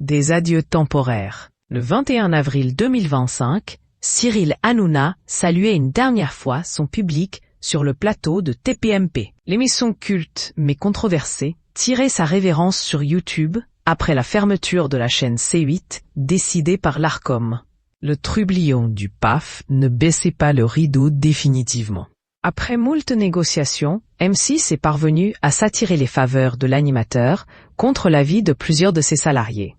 Des adieux temporaires. Le 21 avril 2025, Cyril Hanouna saluait une dernière fois son public sur le plateau de TPMP. L'émission culte mais controversée tirait sa révérence sur YouTube après la fermeture de la chaîne C8 décidée par l'Arcom. Le trublion du PAF ne baissait pas le rideau définitivement. Après moult négociations, M6 est parvenu à s'attirer les faveurs de l'animateur contre l'avis de plusieurs de ses salariés.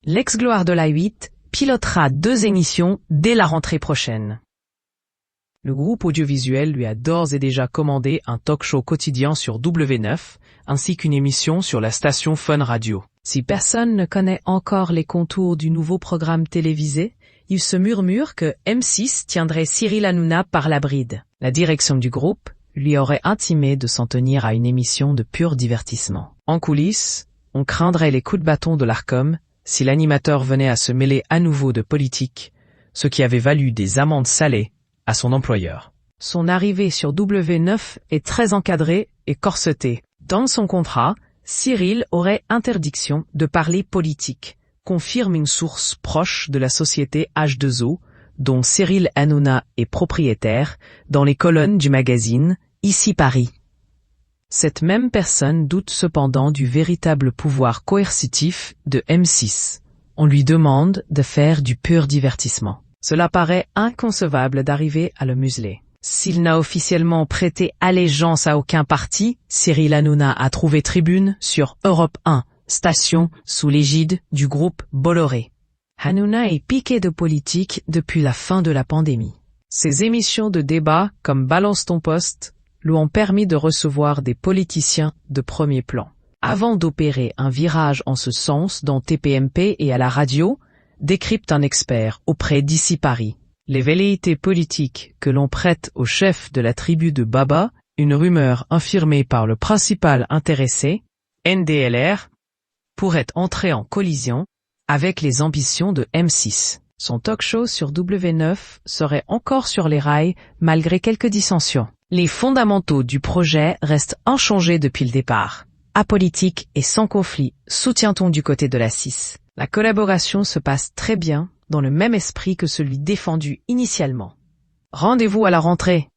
L'ex-gloire de la 8 pilotera 2 émissions dès la rentrée prochaine. Le groupe audiovisuel lui a d'ores et déjà commandé un talk-show quotidien sur W9, ainsi qu'une émission sur la station Fun Radio. Si personne ne connaît encore les contours du nouveau programme télévisé, il se murmure que M6 tiendrait Cyril Hanouna par la bride. La direction du groupe lui aurait intimé de s'en tenir à une émission de pur divertissement. En coulisses, on craindrait les coups de bâton de l'Arcom si l'animateur venait à se mêler à nouveau de politique, ce qui avait valu des amendes salées à son employeur. Son arrivée sur W9 est très encadrée et corsetée. Dans son contrat, Cyril aurait interdiction de parler politique, confirme une source proche de la société H2O, dont Cyril Hanouna est propriétaire, dans les colonnes du magazine Ici Paris. Cette même personne doute cependant du véritable pouvoir coercitif de M6. On lui demande de faire du pur divertissement. Cela paraît inconcevable d'arriver à le museler. S'il n'a officiellement prêté allégeance à aucun parti, Cyril Hanouna a trouvé tribune sur Europe 1, station sous l'égide du groupe Bolloré. Hanouna est piqué de politique depuis la fin de la pandémie. Ses émissions de débat, comme Balance ton poste, lui ont permis de recevoir des politiciens de premier plan. Avant d'opérer un virage en ce sens dans TPMP et à la radio, décrypte un expert auprès d'Ici Paris. Les velléités politiques que l'on prête au chef de la tribu de Baba, une rumeur infirmée par le principal intéressé, NDLR, pourrait entrer en collision avec les ambitions de M6. Son talk-show sur W9 serait encore sur les rails malgré quelques dissensions. Les fondamentaux du projet restent inchangés depuis le départ. Apolitique et sans conflit, soutient-on du côté de la 6. La collaboration se passe très bien dans le même esprit que celui défendu initialement. Rendez-vous à la rentrée.